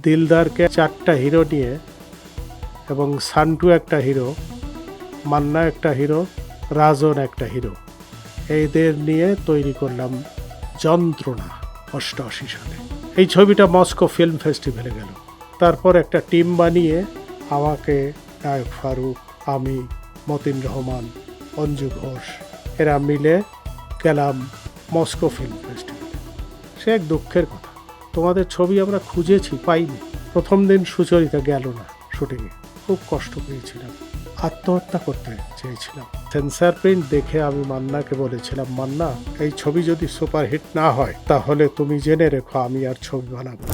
দিলদারকে 4টা হিরো নিয়ে এবং সান্টু একটা হিরো, মান্না একটা হিরো, রাজন একটা হিরো, এদের নিয়ে তৈরি করলাম যন্ত্রণা 88 সালে। এই ছবিটা মস্কো ফিল্ম ফেস্টিভ্যালে গেল। তারপর একটা টিম বানিয়ে আমাকে, নায়ক ফারুক, আমি, মতিন রহমান, অঞ্জু ঘোষ এরা মিলে গেলাম মস্কো ফিল্ম ফেস্টিভ্যালে। সে এক দুঃখের কথা, তোমাদের ছবি আমরা খুঁজেছি, পাইনি। প্রথম দিন সুচরিতা গেল না শুটিংয়ে, খুব কষ্ট পেয়েছিলাম, আত্মহত্যা করতে চেয়েছিলাম। সেন্সার প্রিন্ট দেখে আমি মান্নাকে বলেছিলাম, মান্না, এই ছবি যদি সুপারহিট না হয় তাহলে তুমি জেনে রেখো আমি আর ছবি বানাবো।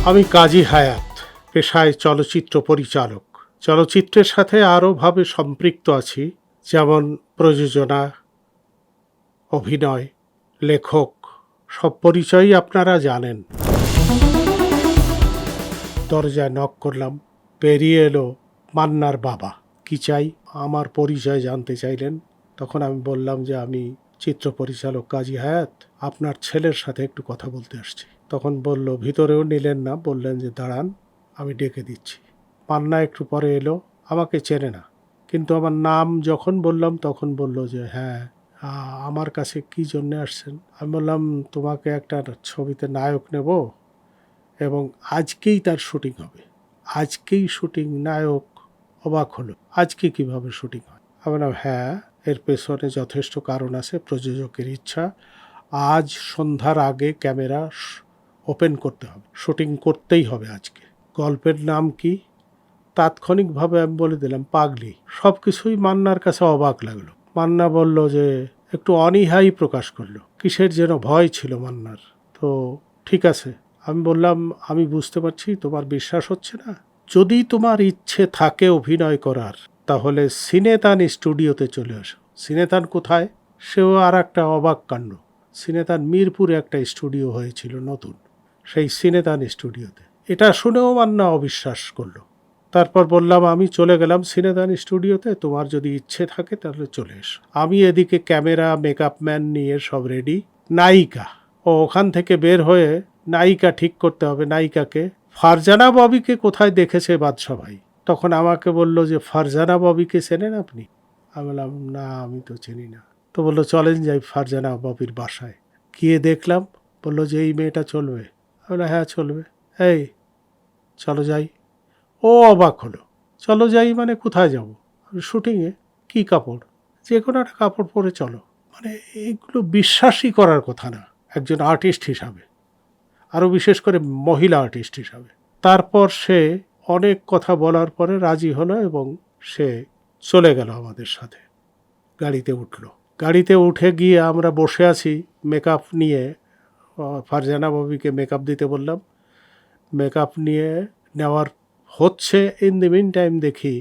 আমি কাজী হায়াত, পেশায় চলচ্চিত্র পরিচালক। চলচ্চিত্রের সাথে আরও ভাবে সম্পৃক্ত আছি, যেমন প্রযোজনা, অভিনয়, লেখক, সব পরিচয়ই আপনারা জানেন। দরজায় নক করলাম, পেরিয়ে এলো মান্নার বাবা। কি চাই? আমার পরিচয় জানতে চাইলেন। তখন আমি বললাম যে আমি চিত্র পরিচালক কাজী হায়াত, আপনার ছেলের সাথে একটু কথা বলতে আসছি। তখন বলল, ভিতরেও নিলেন না, বললেন যে দাঁড়ান, আমি ডেকে দিচ্ছি। মান্না একটু পরে এলো, আমাকে চেনে না, কিন্তু আমার নাম যখন বললাম তখন বলল যে হ্যাঁ, আমার কাছে কি জন্য আসছেন? আমি বললাম, তোমাকে একটা ছবিতে নায়ক নেব এবং আজকেই তার শুটিং হবে, আজকেই শুটিং। নায়ক অবাক হলো, আজকে কিভাবে শুটিং হয়? আমি বললাম, হ্যাঁ, এর পেছনে যথেষ্ট কারণ আছে, প্রযোজকের ইচ্ছা, আজ সন্ধ্যার আগে ক্যামেরা ওপেন করতে হবে, শুটিং করতেই হবে আজকে। গল্পের নাম কি? তাৎক্ষণিকভাবে আমি বলে দিলাম, পাগলি। সব কিছুই মান্নার কাছে অবাক লাগলো। মান্না বলল যে, একটু অনীহাই প্রকাশ করলো, কিসের যেন ভয় ছিল মান্নার। তো ঠিক আছে, আমি বললাম, আমি বুঝতে পারছি তোমার বিশ্বাস হচ্ছে না, যদি তোমার ইচ্ছে থাকে অভিনয় করার তাহলে সিনেতান স্টুডিওতে চলে আসো। সিনেতান কোথায়? সেও আর একটা অবাক কাণ্ড। সিনেতান মিরপুরে একটা স্টুডিও হয়েছিল নতুন, সেই সিনেতান স্টুডিওতে। এটা শুনেও মান্না অবিশ্বাস করলো। তারপর বললাম, আমি চলে গেলাম সিনেদান স্টুডিওতে, তোমার যদি ইচ্ছে থাকে তাহলে চলে এসো। আমি এদিকে ক্যামেরা, মেকআপ ম্যান নিয়ে সব রেডি। নায়িকা, ও ওখান থেকে বের হয়ে নায়িকা ঠিক করতে হবে। নায়িকাকে, ফারজানা ববিকে কোথায় দেখেছে বাদশা ভাই? তখন আমাকে বলল যে, ফারজানা ববিকে চেনেন আপনি? আমি বললাম, না, আমি তো চিনি না। তো বললো, চলেন যাই ফারজানা ববির বাসায়। গিয়ে দেখলাম, বললো যে এই মেয়েটা চলবে? আমি বললাম, হ্যাঁ চলবে, এই চলো যাই। ও অবাক হলো, চলো যাই মানে কোথায় যাব? শুটিংয়ে। কি কাপড়? যে কোনো একটা কাপড় পরে চলো। মানে এইগুলো বিশ্বাসই করার কথা না একজন আর্টিস্ট হিসাবে, আরও বিশেষ করে মহিলা আর্টিস্ট হিসাবে। তারপর সে অনেক কথা বলার পরে রাজি হলো এবং সে চলে গেল আমাদের সাথে। গাড়িতে উঠলো। গাড়িতে উঠে গিয়ে আমরা বসে আছি মেকআপ নিয়ে। ফারজানা ববিকে মেকআপ দিতে বললাম, মেকআপ নিয়ে নেওয়ার হচ্ছে। ইন দ্য মিন টাইম দেখি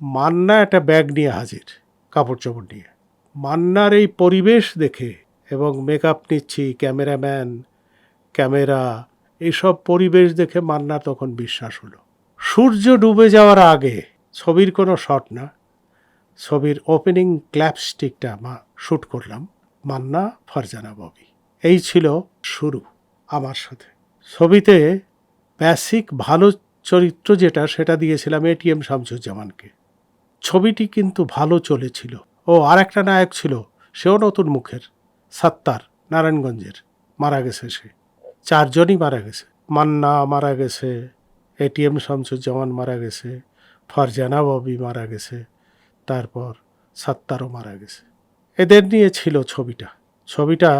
মান্না একটা ব্যাগ নিয়ে হাজির, কাপড় চোপড় নিয়ে। মান্নার এই পরিবেশ দেখে এবং মেকআপ নিচ্ছি, ক্যামেরাম্যান, ক্যামেরা, এইসব পরিবেশ দেখে মান্নার তখন বিশ্বাস হলো। সূর্য ডুবে যাওয়ার আগে, ছবির কোনো শট না, ছবির ওপেনিং ক্ল্যাপস্টিকটা শ্যুট করলাম মান্না, ফারজানা ববি। এই ছিল শুরু আমার সাথে। ছবিতে বেসিক ভালো চরিত্র যেটা, সেটা দিয়েছিলাম এটিএম শামসুজ্জামানকে। ছবিটি কিন্তু ভালো চলেছিল। ও আর একটা নায়ক ছিল, সেও নতুন মুখের, সাত্তার, নারায়ণগঞ্জের, মারা গেছে সে। 4 জনই মারা গেছে। মান্না মারা গেছে, এটিএম শামসুজ্জামান মারা গেছে, ফারজানা ববি মারা গেছে, তারপর সাত্তারও মারা গেছে। এদের নিয়ে ছিল ছবিটা। ছবিটা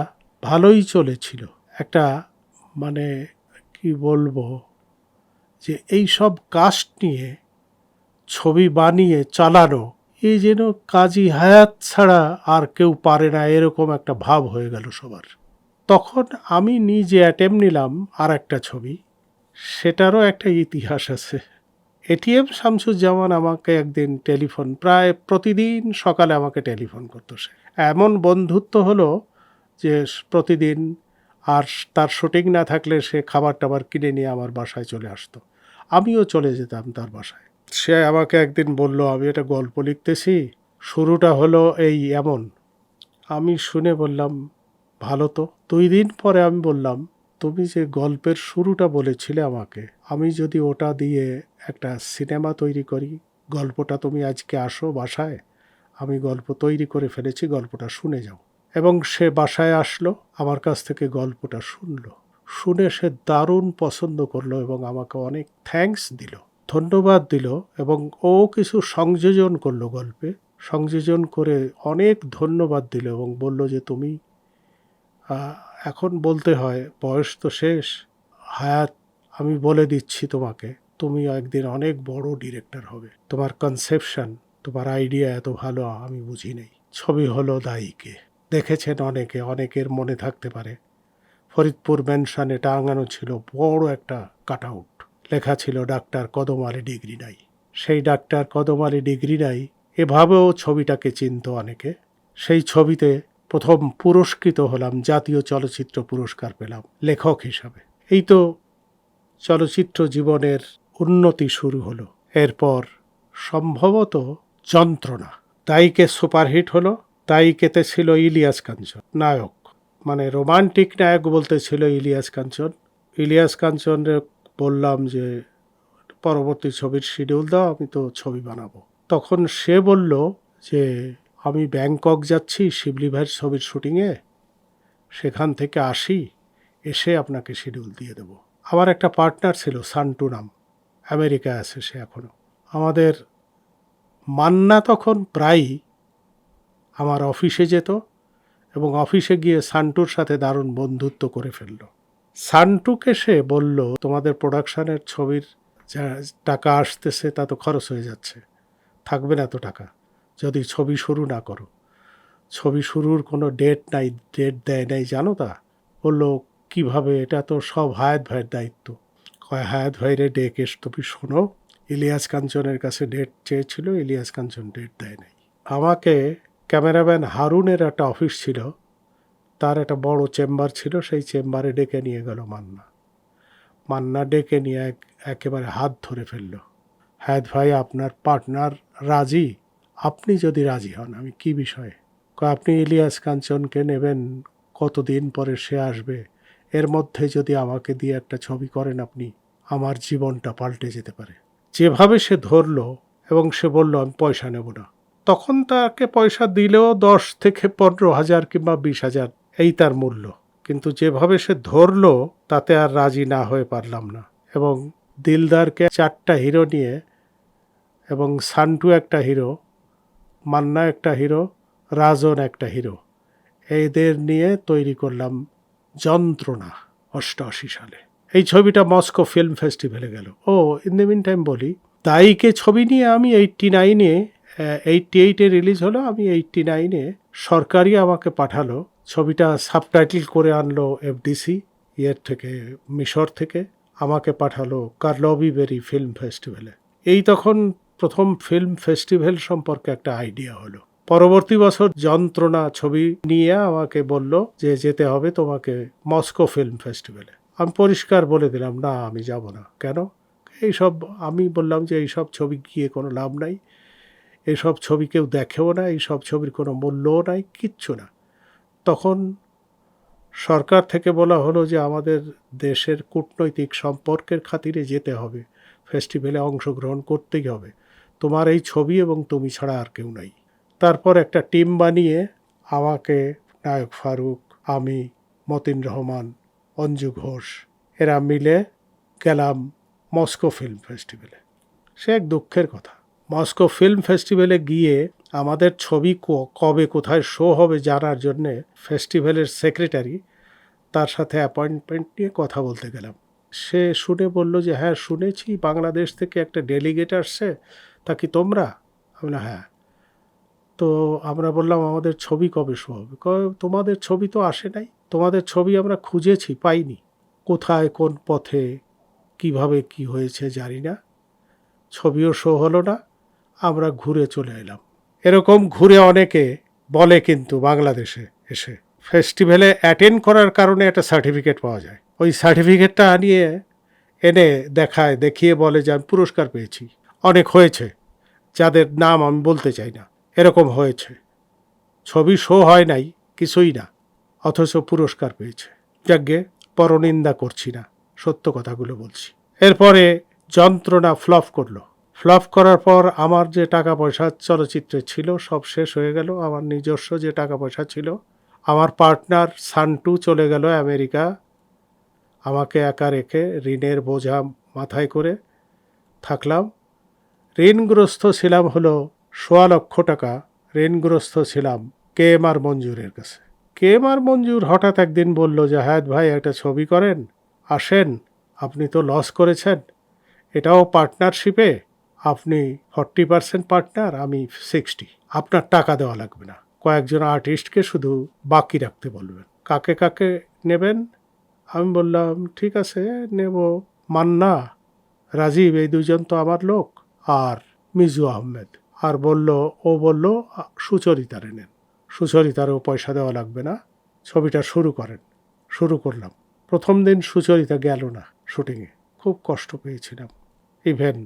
ভালোই চলেছিল। একটা মানে কি বলবো, যে এই সব কাস্ট নিয়ে ছবি বানিয়ে চালানো, এই যেন কাজী হায়াত ছাড়া আর কেউ পারে না, এরকম একটা ভাব হয়ে গেল সবার। তখন আমি নিজে অ্যাটেম্প নিলাম আর একটা ছবি, সেটারও একটা ইতিহাস আছে। এটিএম শামসুজ্জামান আমাকে একদিন টেলিফোন, প্রায় প্রতিদিন সকালে আমাকে টেলিফোন করতো সে। এমন বন্ধুত্ব হলো যে প্রতিদিন, আর তার শুটিং না থাকলে সে খাবার টাবার কিনে নিয়ে আমার বাসায় চলে আসতো, আমিও চলে যেতাম তার বাসায়। সে আমাকে একদিন বলল, আমি একটা গল্প লিখতেছি, শুরুটা হলো এই এমন। আমি শুনে বললাম, ভালো তো। 2 দিন পরে আমি বললাম, তুমি যে গল্পের শুরুটা বলেছিলে আমাকে, আমি যদি ওটা দিয়ে একটা সিনেমা তৈরি করি, গল্পটা তুমি আজকে আসো বাসায়, আমি গল্প তৈরি করে ফেলেছি, গল্পটা শুনে যাও। এবং সে বাসায় আসলো, আমার কাছ থেকে গল্পটা শুনলো। শুনে সে দারুণ পছন্দ করলো এবং আমাকে অনেক থ্যাঙ্কস দিল, ধন্যবাদ দিল, এবং ও কিছু সংযোজন করলো গল্পে। সংযোজন করে অনেক ধন্যবাদ দিল এবং বলল যে তুমি এখন বলতে হয়, বয়স তো শেষ, হায়াত, আমি বলে দিচ্ছি তোমাকে, তুমি একদিন অনেক বড় ডিরেক্টর হবে। তোমার কনসেপশন, তোমার আইডিয়া এত ভালো আমি বুঝি নেই। ছবি হলো দায়ীকে। দেখেছেন অনেকে, অনেকের মনে থাকতে পারে। ফরিদপুর ম্যানশনে টাঙানো ছিল বড় একটা কাট আউট, লেখা ছিল ডাক্তার কদম আলী ডিগ্রি নাই। সেই ডাক্তার কদম আলী ডিগ্রি নাই এভাবেও ছবিটাকে চিনত অনেকে। সেই ছবিতে প্রথম পুরস্কৃত হলাম, জাতীয় চলচ্চিত্র পুরস্কার পেলাম লেখক হিসাবে। এই তো চলচ্চিত্র জীবনের উন্নতি শুরু হলো। এরপর সম্ভবত যন্ত্রণা, দায়ীকে সুপারহিট হলো। দায়ীকেতে ছিল ইলিয়াস কাঞ্চন নায়ক, মানে রোমান্টিক নায়ক বলতে ছিল ইলিয়াস কাঞ্চন। ইলিয়াস কাঞ্চনরে বললাম যে পরবর্তী ছবির শিডিউল দাও, আমি তো ছবি বানাবো। তখন সে বলল যে আমি ব্যাংকক যাচ্ছি শিবলি ভাইয়ের ছবির শুটিংয়ে, সেখান থেকে আসি, এসে আপনাকে শিডিউল দিয়ে দেবো। আমার একটা পার্টনার ছিল সান্টু নাম, আমেরিকায় আছে সে এখনও। আমাদের মান্না তখন প্রায়ই আমার অফিসে যেত এবং অফিসে গিয়ে সান্টুর সাথে দারুণ বন্ধুত্ব করে ফেলল। সান্টুকে সে বলল, তোমাদের প্রোডাকশানের ছবির যা টাকা আসতেছে তা তো খরচ হয়ে যাচ্ছে, থাকবে না তো টাকা যদি ছবি শুরু না করো। ছবি শুরুর কোনো ডেট নাই, ডেট দেয় নাই, জানো তা? বললো কীভাবে, এটা তো সব হায়াত ভাইয়ের দায়িত্ব। কয় হায়াত ভাইরে ডেকে তুমি শোনো, ইলিয়াস কাঞ্চনের কাছে ডেট চেয়েছিল, ইলিয়াস কাঞ্চন ডেট দেয় নাই। আমাকে ক্যামেরাম্যান হারুনের একটা অফিস ছিল, তার একটা বড় চেম্বার ছিল, সেই চেম্বারে ডেকে নিয়ে গেল মান্না। মান্না ডেকে নিয়ে একেবারে হাত ধরে ফেলল। হায়াত ভাই আপনার পার্টনার রাজি, আপনি যদি রাজি হন। আমি কি বিষয়ে? আপনি ইলিয়াস কাঞ্চনকে নেবেন, কতদিন পরে সে আসবে, এর মধ্যে যদি আমাকে দিয়ে একটা ছবি করেন আপনি, আমার জীবনটা পাল্টে যেতে পারে। যেভাবে সে ধরলো এবং সে বলল আমি পয়সা নেব না। তখন তাকে পয়সা দিলেও 10 থেকে 15,000 কিংবা 20,000, এই তার মূল্য। কিন্তু যেভাবে সে ধরলো তাতে আর রাজি না হয়ে পারলাম না। এবং দিলদারকে 4টা হিরো নিয়ে, এবং সান্টু একটা হিরো, মান্না একটা হিরো, রাজন একটা হিরো, এদের নিয়ে তৈরি করলাম যন্ত্রণা 88 সালে। এই ছবিটা মস্কো ফিল্ম ফেস্টিভ্যালে গেল। ও ইন দ্য মিন টাইম বলি, দায়ীকে ছবি নিয়ে আমি 88-এ রিলিজ হলো। আমি 89-এ সরকারি আমাকে পাঠালো, ছবিটা সাবটাইটেল করে আনলো এফডিসি থেকে, মিশর থেকে আমাকে পাঠালো কার্লভি বেরি ফিল্ম ফেস্টিভ্যালে। এই তখন প্রথম ফিল্ম ফেস্টিভ্যাল সম্পর্কে একটা আইডিয়া হলো। পরবর্তী বছর যন্ত্রণা ছবি নিয়ে আমাকে বলল যে যেতে হবে তোমাকে মস্কো ফিল্ম ফেস্টিভ্যালে। আমি পরিষ্কার বলে দিলাম না, আমি যাব না। কেন? এইসব, আমি বললাম যে এইসব ছবি গিয়ে কোনো লাভ নাই, এইসব ছবি কেউ দেখেও না, এইসব ছবির কোনো মূল্যও নাই, কিচ্ছু না। তখন সরকার থেকে বলা হলো যে আমাদের দেশের কূটনৈতিক সম্পর্কের খাতিরে যেতে হবে, ফেস্টিভ্যালে অংশগ্রহণ করতেই হবে, তোমার এই ছবি এবং তুমি ছাড়া আর কেউ নাই। তারপর একটা টিম বানিয়ে আমাকে, নায়ক ফারুক, আমি, মতিন রহমান, অঞ্জু ঘোষ, এরা মিলে গেলাম মস্কো ফিল্ম ফেস্টিভ্যালে। সে এক দুঃখের কথা। মস্কো ফিল্ম ফেস্টিভ্যালে গিয়ে আমাদের ছবি কবে কোথায় শো হবে জানার জন্যে ফেস্টিভ্যালের সেক্রেটারি, তার সাথে অ্যাপয়েন্টমেন্ট নিয়ে কথা বলতে গেলাম। সে শুনে বলল যে হ্যাঁ শুনেছি বাংলাদেশ থেকে একটা ডেলিগেট আসছে, তা কি তোমরা? আমি না হ্যাঁ। তো আমরা বললাম আমাদের ছবি কবে শো হবে? তোমাদের ছবি তো আসে নাই, তোমাদের ছবি আমরা খুঁজেছি পাইনি, কোথায় কোন পথে কিভাবে কি হয়েছে জানি না, ছবিও শো হলো না, আমরা ঘুরে চলে এলাম। এরকম ঘুরে অনেকে বলে কিন্তু বাংলাদেশে এসে ফেস্টিভ্যালে অ্যাটেন্ড করার কারণে একটা সার্টিফিকেট পাওয়া যায়, ওই সার্টিফিকেটটা আনিয়ে এনে দেখায়, দেখিয়ে বলে যে আমি পুরস্কার পেয়েছি। অনেক হয়েছে, যাদের নাম আমি বলতে চাই না, এরকম হয়েছে। ছবি শো হয় নাই, কিছুই না, অথচ পুরস্কার পেয়েছে। যাজ্ঞে পরনিন্দা করছি না, সত্য কথাগুলো বলছি। এরপরে যন্ত্রণা ফ্লপ করলো। ফ্লপ করার পর আমার যে টাকা পয়সা চলচ্চিত্রে ছিল সব শেষ হয়ে গেল। আমার নিজস্ব যে টাকা পয়সা ছিল, আমার পার্টনার সান্টু চলে গেল আমেরিকা, আমাকে একা রেখে ঋণের বোঝা মাথায় করে থাকলাম। ঋণগ্রস্ত ছিলাম হলো ১৬,০০,০০০ টাকা। ঋণগ্রস্ত ছিলাম KMR মঞ্জুরের কাছে। KMR মঞ্জুর হঠাৎ একদিন বলল যে, হায়াত ভাই একটা ছবি করেন, আসেন, আপনি তো লস করেছেন, এটাও পার্টনারশিপে, আপনি 40% পার্টনার, আমি 60, আপনার টাকা দেওয়া লাগবে না, কয়েকজন আর্টিস্টকে শুধু বাকি রাখতে বলবেন, কাকে কাকে নেবেন? আমি বললাম ঠিক আছে নেব, মান্না, রাজীব, এই দুজন তো আমার লোক, আর মিজু আহমেদ। আর ও বলল সুচরিতারে নেন, সুচরিতারও পয়সা দেওয়া লাগবে না, ছবিটা শুরু করেন। শুরু করলাম। প্রথম দিন সুচরিতা গেল না শুটিংয়ে, খুব কষ্ট পেয়েছিলাম। ইভেন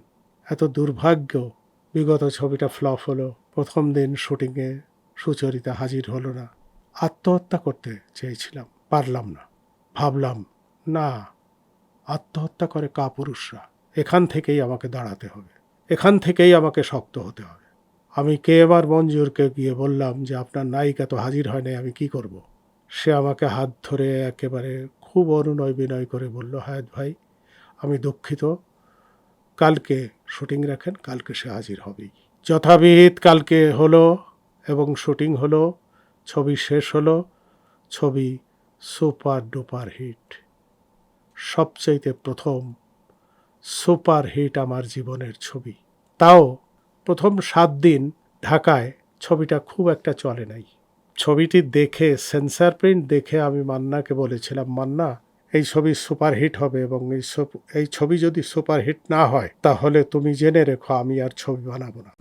এত দুর্ভাগ্য, বিগত ছবিটা ফ্লপ হলো, প্রথম দিন শুটিংয়ে সুচরিতা হাজির হলো না। আত্মহত্যা করতে চেয়েছিলাম, পারলাম না। ভাবলাম না, আত্মহত্যা করে কাপুরুষরা, এখান থেকেই আমাকে দাঁড়াতে হবে, এখান থেকেই আমাকে শক্ত হতে হবে। আমি KMR মঞ্জুরকে গিয়ে বললাম যে আপনার নায়িকা তো হাজির হয় নাই, আমি কি করব? সে আমাকে হাত ধরে একেবারে খুব অনুনয় বিনয় করে বলল, হায়াত ভাই আমি দুঃখিত, কালকে শুটিং রাখেন, কালকে সে হাজির হবেই। যথাবিহিত কালকে হলো এবং শুটিং হলো, ছবি শেষ হলো। ছবি সুপার ডুপার হিট, সবচাইতে প্রথম সুপার হিট আমার জীবনের ছবি। তাও প্রথম 7 দিন ঢাকায় ছবিটা খুব একটা চলে নাই। ছবিটি দেখে, সেন্সর প্রিন্ট দেখে আমি মান্নাকে বলেছিলাম, মান্না এই ছবি সুপারহিট হবে, এবং এই ছবি যদি সুপারহিট না হয় তাহলে তুমি জেনে রেখো আমি আর ছবি বানাবো না।